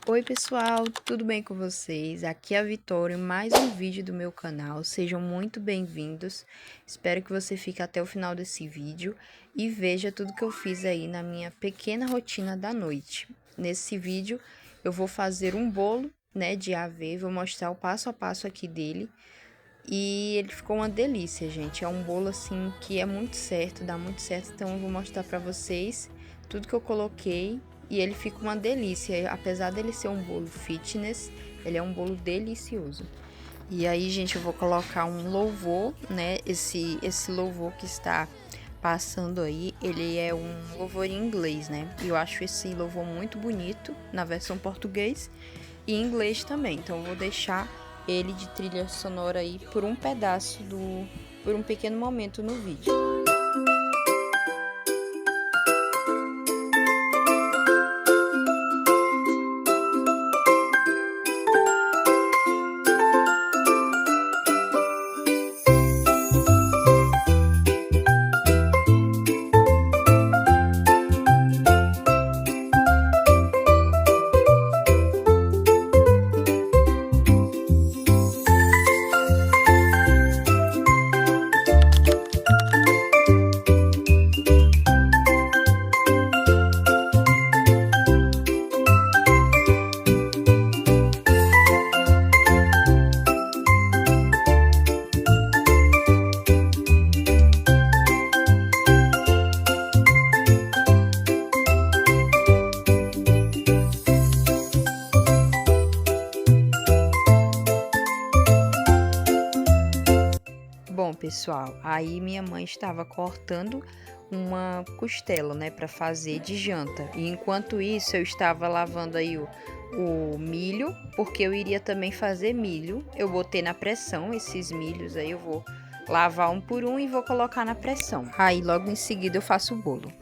Oi pessoal, tudo bem com vocês? Aqui é a Vitória em mais um vídeo do meu canal. Sejam muito bem-vindos. Espero que você fique até o final desse vídeo e veja tudo que eu fiz aí na minha pequena rotina da noite. Nesse vídeo eu vou fazer um bolo, né, de aveia, vou mostrar o passo a passo aqui dele. E ele ficou uma delícia, gente. É um bolo assim que é muito certo, dá muito certo. Então eu vou mostrar pra vocês tudo que eu coloquei e ele fica uma delícia. Apesar dele ser um bolo fitness, ele é um bolo delicioso. E aí, gente, eu vou colocar um louvor, né? Esse louvor que está passando aí, ele é um louvor em inglês, né? E eu acho esse louvor muito bonito na versão português e em inglês também. Então eu vou deixar ele de trilha sonora aí por um por um pequeno momento no vídeo. Bom, pessoal, aí minha mãe estava cortando uma costela, né, para fazer de janta. E enquanto isso, eu estava lavando aí o milho, porque eu iria também fazer milho. Eu botei na pressão esses milhos aí, eu vou lavar um por um e vou colocar na pressão. Aí logo em seguida eu faço o bolo.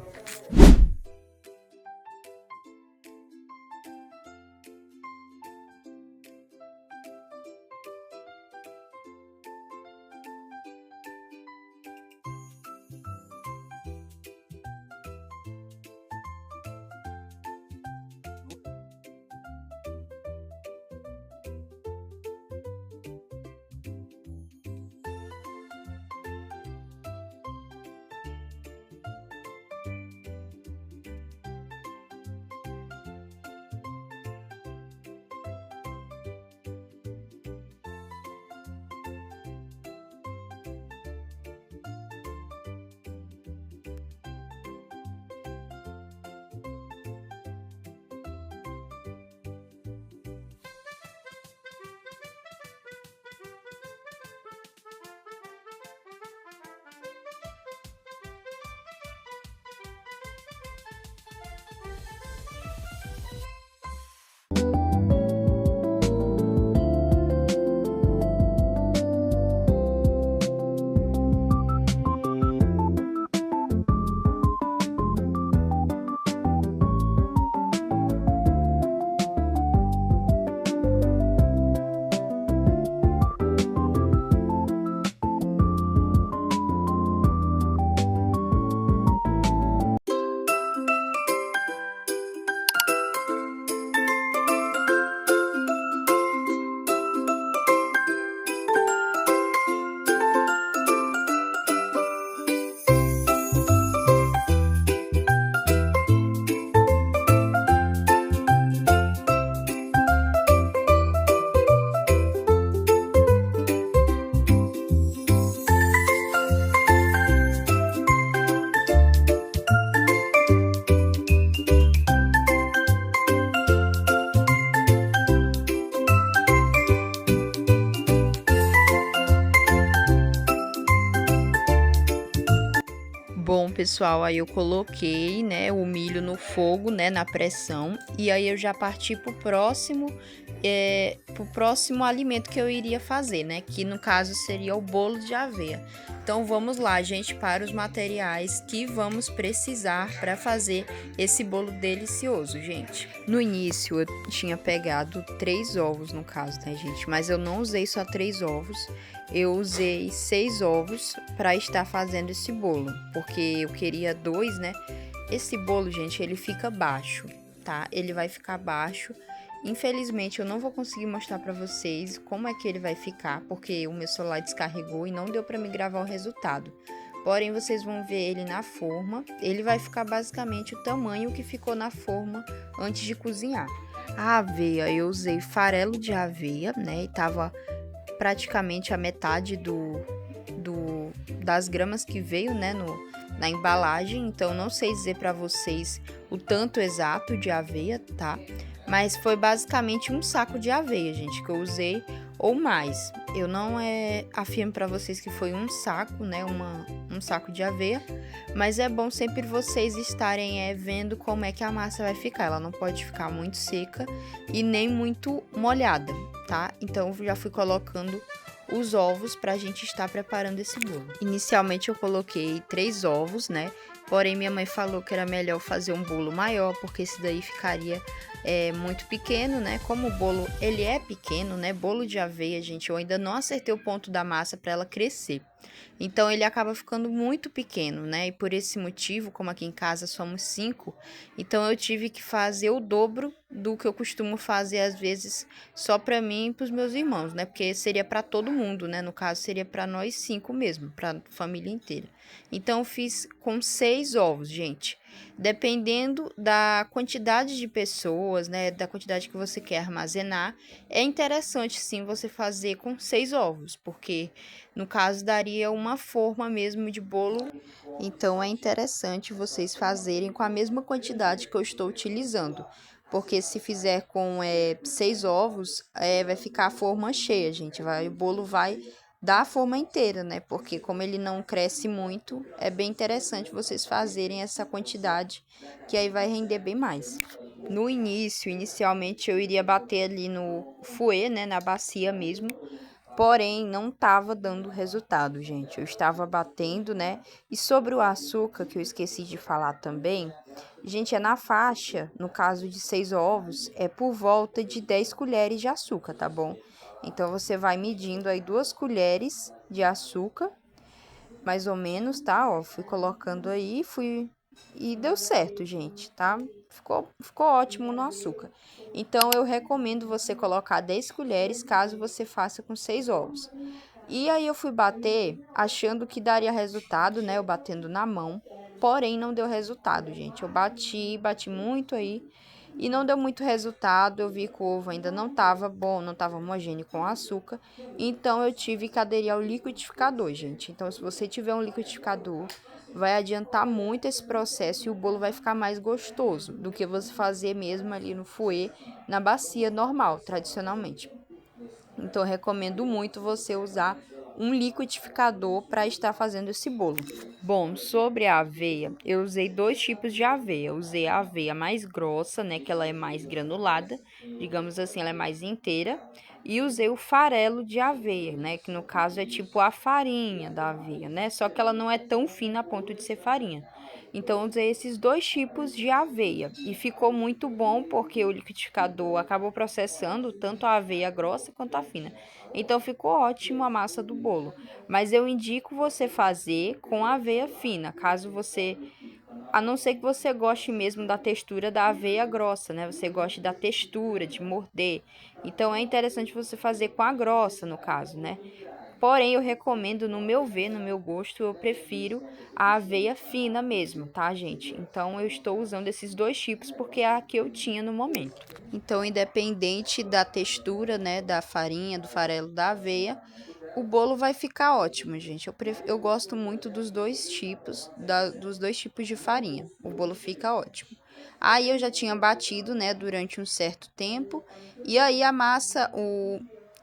Bom, pessoal, aí eu coloquei, né, o milho no fogo, né, na pressão, e aí eu já parti pro próximo alimento que eu iria fazer, né, que no caso seria o bolo de aveia. Então vamos lá, gente, para os materiais que vamos precisar para fazer esse bolo delicioso, gente. No início eu tinha pegado 3 ovos no caso, né, gente, mas eu não usei só 3 ovos. Eu usei 6 ovos para estar fazendo esse bolo, porque eu queria 2, né? Esse bolo, gente, ele fica baixo, tá? Ele vai ficar baixo Infelizmente eu não vou conseguir mostrar pra vocês como é que ele vai ficar, porque o meu celular descarregou e não deu pra me gravar o resultado. Porém, vocês vão ver ele na forma. Ele vai ficar basicamente o tamanho que ficou na forma antes de cozinhar. A aveia, eu usei farelo de aveia, né? E tava praticamente a metade das gramas que veio, né, na embalagem. Então, não sei dizer para vocês o tanto exato de aveia, tá? Mas foi basicamente um saco de aveia, gente, que eu usei ou mais. Eu não afirmo para vocês que foi um saco, né, um saco de aveia, mas é bom sempre vocês estarem vendo como é que a massa vai ficar. Ela não pode ficar muito seca e nem muito molhada, tá? Então, eu já fui colocando os ovos para a gente estar preparando esse bolo. Inicialmente eu coloquei 3 ovos, né? Porém, minha mãe falou que era melhor fazer um bolo maior, porque esse daí ficaria muito pequeno, né? Como o bolo, ele é pequeno, né? Bolo de aveia, gente, eu ainda não acertei o ponto da massa para ela crescer. Então, ele acaba ficando muito pequeno, né? E por esse motivo, como aqui em casa somos 5, então eu tive que fazer o dobro do que eu costumo fazer, às vezes, só para mim e para os meus irmãos, né? Porque seria para todo mundo, né? No caso, seria para nós 5 mesmo, para a família inteira. Então, eu fiz com 6 ovos, gente. Dependendo da quantidade de pessoas, né, da quantidade que você quer armazenar, é interessante sim você fazer com 6 ovos, porque no caso daria uma forma mesmo de bolo. Então é interessante vocês fazerem com a mesma quantidade que eu estou utilizando, porque se fizer com 6 ovos, vai ficar a forma cheia, gente. O bolo vai dar a forma inteira, né? Porque como ele não cresce muito, é bem interessante vocês fazerem essa quantidade, que aí vai render bem mais. No início, inicialmente eu iria bater ali no fouet, né? Na bacia mesmo. Porém, não estava dando resultado, gente. Eu estava batendo, né? E sobre o açúcar, que eu esqueci de falar também, gente, é na faixa, no caso de 6 ovos, é por volta de 10 colheres de açúcar, tá bom? Então, você vai medindo aí 2 colheres de açúcar, mais ou menos, tá? Ó, fui colocando aí, e deu certo, gente, tá? Ficou ótimo no açúcar. Então, eu recomendo você colocar 10 colheres, caso você faça com 6 ovos. E aí, eu fui bater, achando que daria resultado, né? Eu batendo na mão. Porém, não deu resultado, gente. Eu bati muito aí. E não deu muito resultado. Eu vi que o ovo ainda não estava bom, não estava homogêneo com açúcar. Então, eu tive que aderir ao liquidificador, gente. Então, se você tiver um liquidificador, vai adiantar muito esse processo e o bolo vai ficar mais gostoso do que você fazer mesmo ali no fouet, na bacia normal, tradicionalmente. Então, eu recomendo muito você usar um liquidificador para estar fazendo esse bolo. Bom, sobre a aveia, eu usei 2 tipos de aveia. Eu usei a aveia mais grossa, né, que ela é mais granulada, digamos assim, ela é mais inteira. E usei o farelo de aveia, né, que no caso é tipo a farinha da aveia, né, só que ela não é tão fina a ponto de ser farinha. Então, eu usei esses 2 tipos de aveia e ficou muito bom porque o liquidificador acabou processando tanto a aveia grossa quanto a fina. Então, ficou ótimo a massa do bolo. Mas eu indico você fazer com a aveia fina, caso você, a não ser que você goste mesmo da textura da aveia grossa, né? Você goste da textura, de morder. Então, é interessante você fazer com a grossa, no caso, né? Porém, eu recomendo, no meu ver, no meu gosto, eu prefiro a aveia fina mesmo, tá, gente? Então, eu estou usando esses 2 tipos porque é a que eu tinha no momento. Então, independente da textura, né, da farinha, do farelo da aveia, o bolo vai ficar ótimo, gente. Eu gosto muito dos 2 tipos, dos 2 tipos de farinha. O bolo fica ótimo. Aí eu já tinha batido, né, durante um certo tempo. E aí a massa,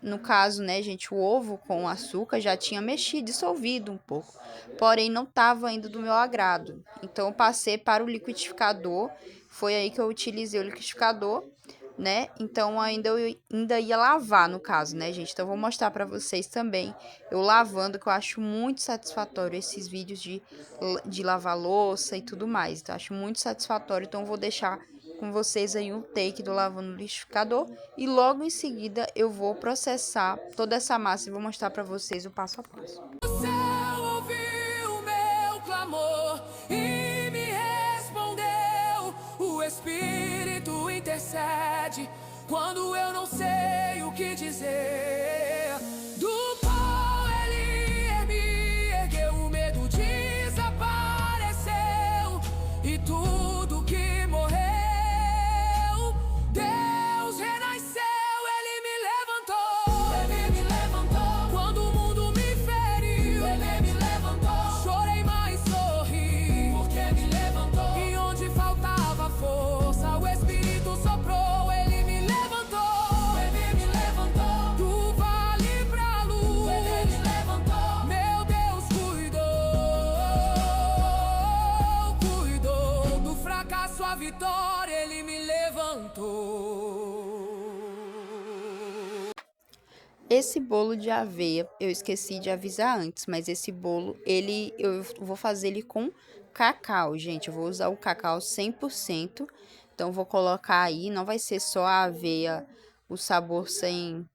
no caso, né, gente, o ovo com açúcar já tinha mexido, dissolvido um pouco. Porém, não estava ainda do meu agrado. Então, eu passei para o liquidificador. Foi aí que eu utilizei o liquidificador, né? Então, eu ainda ia lavar, no caso, né, gente? Então, eu vou mostrar para vocês também eu lavando, que eu acho muito satisfatório esses vídeos de lavar louça e tudo mais. Então, eu acho muito satisfatório. Então, eu vou deixar com vocês aí um take do lavando no liquidificador e logo em seguida eu vou processar toda essa massa e vou mostrar para vocês o passo a passo. O céu ouviu meu clamor e me respondeu. O Espírito intercede quando eu não sei o que dizer. Do pó ele me ergueu, o medo desapareceu e tudo que morreu, Deus renasceu, ele me levantou. Ele me levantou. Quando o mundo me feriu, ele me levantou. Chorei, mas sorri, porque me levantou. E onde faltava força, o Espírito soprou. Ele me levantou. Ele me levantou. Do vale pra luz, ele me levantou. Meu Deus cuidou do fracasso a vitória, ele me levantou. Esse bolo de aveia, eu esqueci de avisar antes, mas esse bolo, eu vou fazer ele com cacau, gente. Eu vou usar o cacau 100%. Então, vou colocar aí, não vai ser só a aveia, o sabor sem,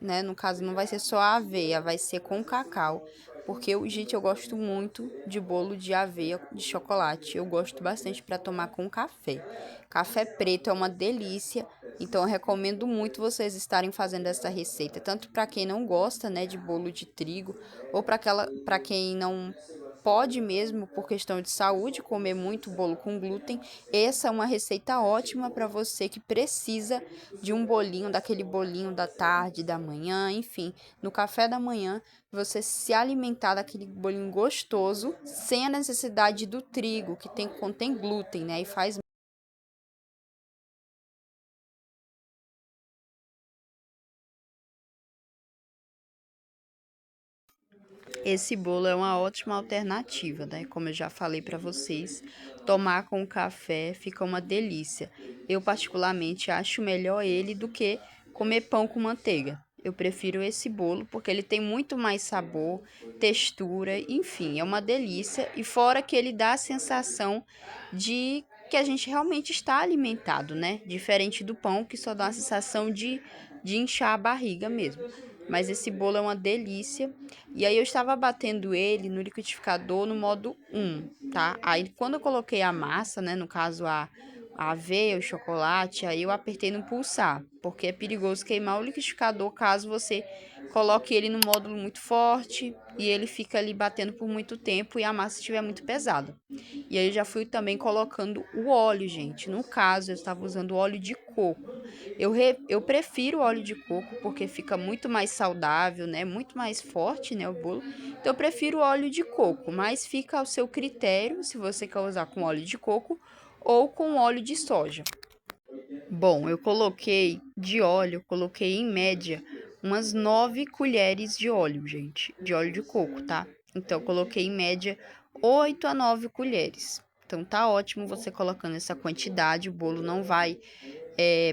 né? No caso, não vai ser só a aveia, vai ser com cacau. Porque, gente, eu gosto muito de bolo de aveia de chocolate. Eu gosto bastante para tomar com café. Café preto é uma delícia. Então, eu recomendo muito vocês estarem fazendo essa receita. Tanto para quem não gosta, né, de bolo de trigo. Ou para quem não pode mesmo, por questão de saúde, comer muito bolo com glúten. Essa é uma receita ótima para você que precisa de um bolinho, daquele bolinho da tarde, da manhã, enfim, no café da manhã, você se alimentar daquele bolinho gostoso, sem a necessidade do trigo, que contém glúten, né? E faz. Esse bolo é uma ótima alternativa, né? Como eu já falei para vocês, tomar com café fica uma delícia. Eu particularmente acho melhor ele do que comer pão com manteiga. Eu prefiro esse bolo porque ele tem muito mais sabor, textura, enfim, é uma delícia. E fora que ele dá a sensação de que a gente realmente está alimentado, né? Diferente do pão que só dá a sensação de inchar a barriga mesmo. Mas esse bolo é uma delícia. E aí eu estava batendo ele no liquidificador no modo 1, tá? Aí quando eu coloquei a massa, né, no caso a aveia, o chocolate, aí eu apertei no pulsar, porque é perigoso queimar o liquidificador caso você coloque ele no módulo muito forte e ele fica ali batendo por muito tempo e a massa estiver muito pesada. E aí eu já fui também colocando o óleo, gente. No caso, eu estava usando óleo de coco. Eu prefiro óleo de coco porque fica muito mais saudável, né? Muito mais forte, né, o bolo. Então eu prefiro óleo de coco, mas fica ao seu critério se você quer usar com óleo de coco ou com óleo de soja. Bom, eu coloquei de óleo, coloquei em média umas 9 colheres de óleo, gente, de óleo de coco, tá? Então, eu coloquei em média 8 a 9 colheres. Então, tá ótimo você colocando essa quantidade, o bolo não vai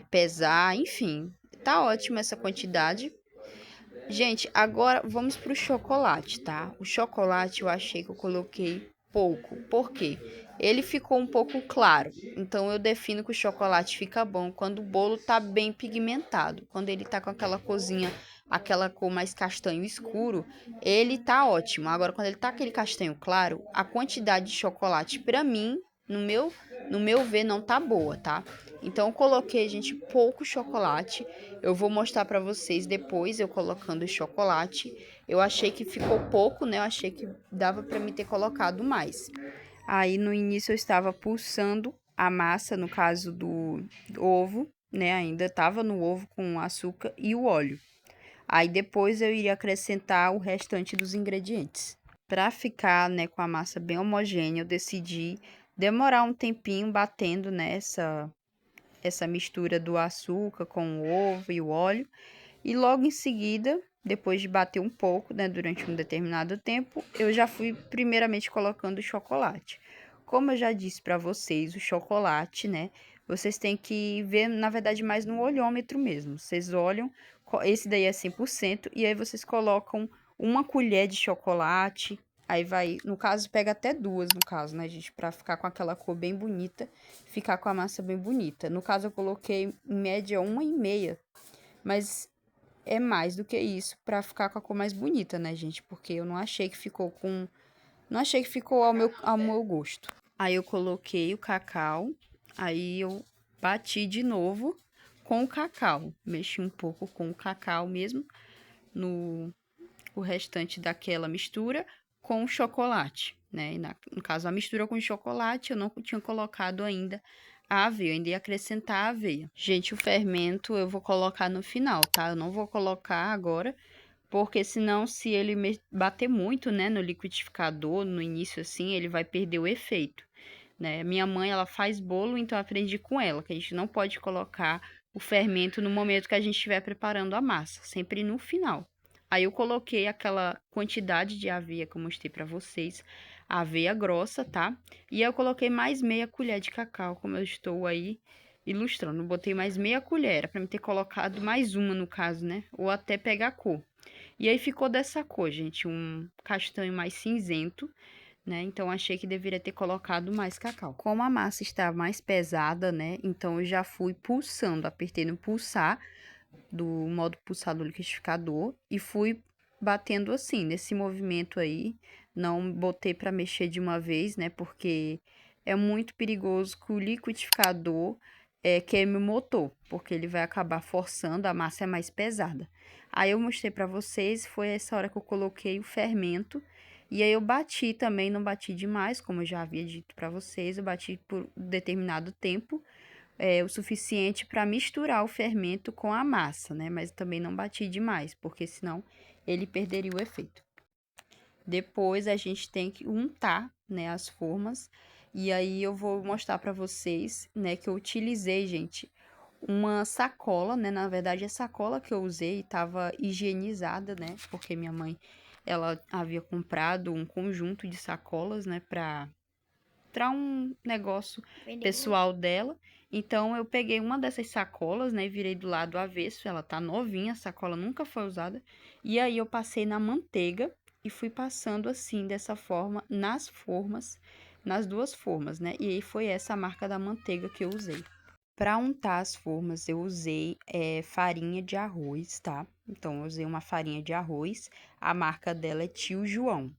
pesar, enfim, tá ótimo essa quantidade. Gente, agora vamos pro chocolate, tá? O chocolate eu achei que eu coloquei pouco. Por quê? Ele ficou um pouco claro. Então eu defino que o chocolate fica bom quando o bolo tá bem pigmentado. Quando ele tá com aquela corzinha, aquela cor mais castanho escuro, ele tá ótimo. Agora quando ele tá aquele castanho claro, a quantidade de chocolate para mim, no meu ver, não tá boa, tá? Então eu coloquei, gente, pouco chocolate. Eu vou mostrar para vocês depois eu colocando o chocolate. Eu achei que ficou pouco, né? Eu achei que dava para mim ter colocado mais. Aí no início eu estava pulsando a massa, no caso do ovo, né? Ainda estava no ovo com o açúcar e o óleo. Aí depois eu iria acrescentar o restante dos ingredientes. Para ficar, né, com a massa bem homogênea, eu decidi demorar um tempinho batendo nessa essa mistura do açúcar com o ovo e o óleo. E logo em seguida, depois de bater um pouco, né, durante um determinado tempo, eu já fui primeiramente colocando o chocolate. Como eu já disse para vocês, o chocolate, né, vocês têm que ver, na verdade, mais no olhômetro mesmo. Vocês olham, esse daí é 100%, e aí vocês colocam uma colher de chocolate. Aí vai, no caso, pega até duas, no caso, né, gente? Pra ficar com aquela cor bem bonita, ficar com a massa bem bonita. No caso, eu coloquei em média 1,5, mas é mais do que isso pra ficar com a cor mais bonita, né, gente? Porque eu não achei que ficou com... Não achei que ficou ao meu gosto. Aí eu coloquei o cacau, aí eu bati de novo com o cacau. Mexi um pouco com o cacau mesmo, o restante daquela mistura com o chocolate, né? No caso, a mistura com o chocolate, eu não tinha colocado ainda a aveia, eu ainda ia acrescentar a aveia. Gente, o fermento eu vou colocar no final, tá? Eu não vou colocar agora, porque senão, se ele bater muito, né, no liquidificador, no início assim, ele vai perder o efeito, né? Minha mãe, ela faz bolo, então eu aprendi com ela, que a gente não pode colocar o fermento no momento que a gente estiver preparando a massa, sempre no final. Aí eu coloquei aquela quantidade de aveia que eu mostrei pra vocês, a aveia grossa, tá? E eu coloquei mais meia colher de cacau, como eu estou aí ilustrando. Eu botei mais meia colher, era pra mim ter colocado mais uma no caso, né? Ou até pegar cor. E aí ficou dessa cor, gente, um castanho mais cinzento, né? Então, achei que deveria ter colocado mais cacau. Como a massa está mais pesada, né? Então, eu já fui pulsando, apertei no pulsar, do modo pulsar do liquidificador, e fui batendo assim, nesse movimento aí. Não botei para mexer de uma vez, né? Porque é muito perigoso que o liquidificador queime o motor, porque ele vai acabar forçando, a massa é mais pesada. Aí, eu mostrei para vocês, foi essa hora que eu coloquei o fermento. E aí eu bati também, não bati demais, como eu já havia dito para vocês, eu bati por determinado tempo, o suficiente para misturar o fermento com a massa, né? Mas também não bati demais, porque senão ele perderia o efeito. Depois a gente tem que untar, né, as formas, e aí eu vou mostrar para vocês, né, que eu utilizei, gente, uma sacola, né? Na verdade, a sacola que eu usei estava higienizada, né? Porque minha mãe, ela havia comprado um conjunto de sacolas, né? Para um negócio pessoal dela. Então, eu peguei uma dessas sacolas, né? E virei do lado avesso. Ela tá novinha, a sacola nunca foi usada. E aí, eu passei na manteiga e fui passando assim, dessa forma, nas formas, nas duas formas, né? E aí, foi essa a marca da manteiga que eu usei. Para untar as formas, eu usei farinha de arroz, tá? Então, eu usei uma farinha de arroz, a marca dela é Tio João.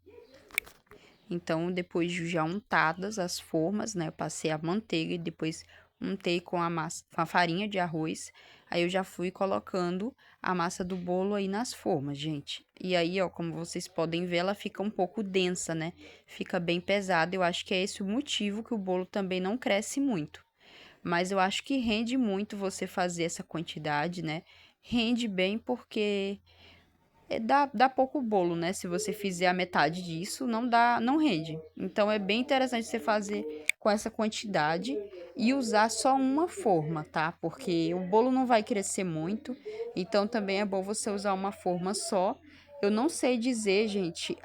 Então, depois de já untadas as formas, né? Eu passei a manteiga e depois untei com a massa, com a farinha de arroz. Aí, eu já fui colocando a massa do bolo aí nas formas, gente. E aí, ó, como vocês podem ver, ela fica um pouco densa, né? Fica bem pesada. Eu acho que é esse o motivo que o bolo também não cresce muito. Mas eu acho que rende muito você fazer essa quantidade, né? Rende bem porque dá pouco bolo, né? Se você fizer a metade disso, não rende. Então, é bem interessante você fazer com essa quantidade e usar só uma forma, tá? Porque o bolo não vai crescer muito, então também é bom você usar uma forma só. Eu não sei dizer, gente,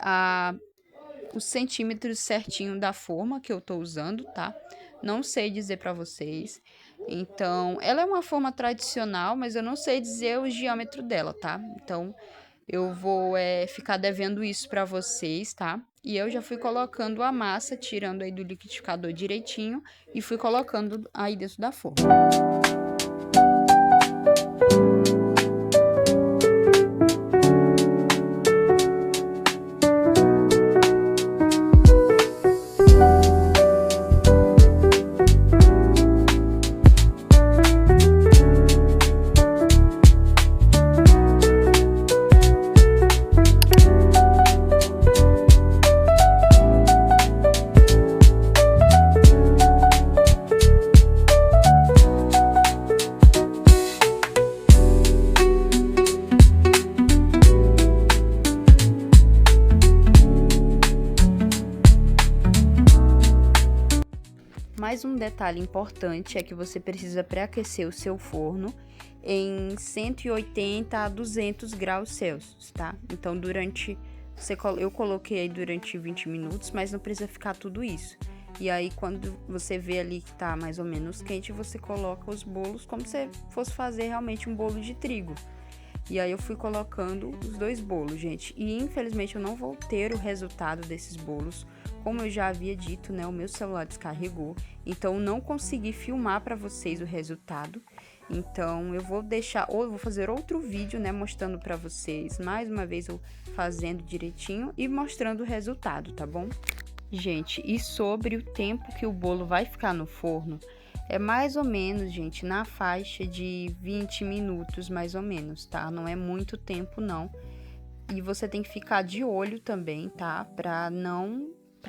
os centímetros certinho da forma que eu tô usando, tá? Não sei dizer pra vocês. Então, ela é uma forma tradicional, mas eu não sei dizer o diâmetro dela, tá? Então, eu vou ficar devendo isso pra vocês, tá? E eu já fui colocando a massa, tirando aí do liquidificador direitinho e fui colocando aí dentro da forma. Mais um detalhe importante é que você precisa pré-aquecer o seu forno em 180 a 200 graus Celsius, tá? Então, eu coloquei aí durante 20 minutos, mas não precisa ficar tudo isso. E aí, quando você vê ali que tá mais ou menos quente, você coloca os bolos como se fosse fazer realmente um bolo de trigo. E aí, eu fui colocando os dois bolos, gente. E, infelizmente, eu não vou ter o resultado desses bolos. Como eu já havia dito, né, o meu celular descarregou, então não consegui filmar para vocês o resultado. Então eu vou deixar, ou eu vou fazer outro vídeo, né, mostrando para vocês, mais uma vez eu fazendo direitinho e mostrando o resultado, tá bom? Gente, e sobre o tempo que o bolo vai ficar no forno, É mais ou menos, gente, na faixa de 20 minutos, mais ou menos, tá? Não é muito tempo, não. E você tem que ficar de olho também, tá? Para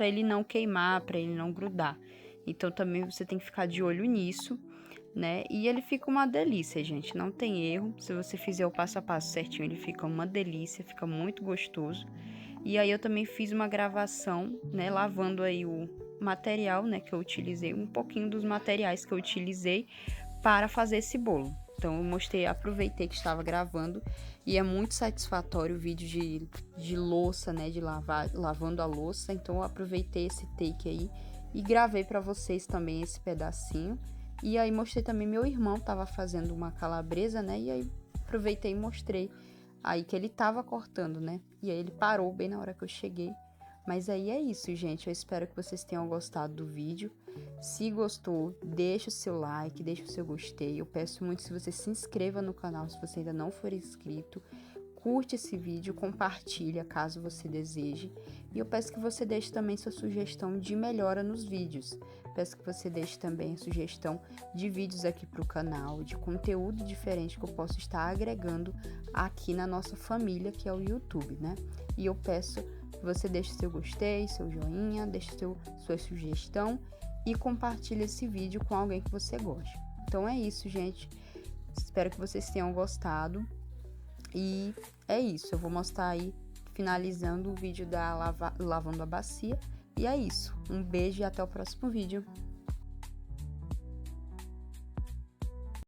ele não queimar, para ele não grudar. Então também você tem que ficar de olho nisso, né? E ele fica uma delícia, gente, não tem erro. Se você fizer o passo a passo certinho, ele fica uma delícia, fica muito gostoso. E aí eu também fiz uma gravação, né, lavando aí o material, né, que eu utilizei, um pouquinho dos materiais que eu utilizei para fazer esse bolo. Então eu mostrei, aproveitei que estava gravando e é muito satisfatório o vídeo de louça, né, de lavando a louça. Então eu aproveitei esse take aí e gravei para vocês também esse pedacinho. E aí mostrei também, meu irmão tava fazendo uma calabresa, né, e aí aproveitei e mostrei aí que ele tava cortando, né, e aí ele parou bem na hora que eu cheguei. Mas aí é isso, gente. Eu espero que vocês tenham gostado do vídeo. Se gostou, deixa o seu like, deixa o seu gostei. Eu peço muito se você se inscreva no canal se você ainda não for inscrito. Curte esse vídeo, compartilha caso você deseje. E eu peço que você deixe também sua sugestão de melhora nos vídeos. Peço que você deixe também a sugestão de vídeos aqui para o canal, de conteúdo diferente que eu posso estar agregando aqui na nossa família, que é o YouTube, né? E eu peço que você deixe seu gostei, seu joinha, deixe sua sugestão e compartilhe esse vídeo com alguém que você goste. Então é isso, gente. Espero que vocês tenham gostado. E é isso, eu vou mostrar aí, finalizando o vídeo da lavando a bacia. E é isso, um beijo e até o próximo vídeo.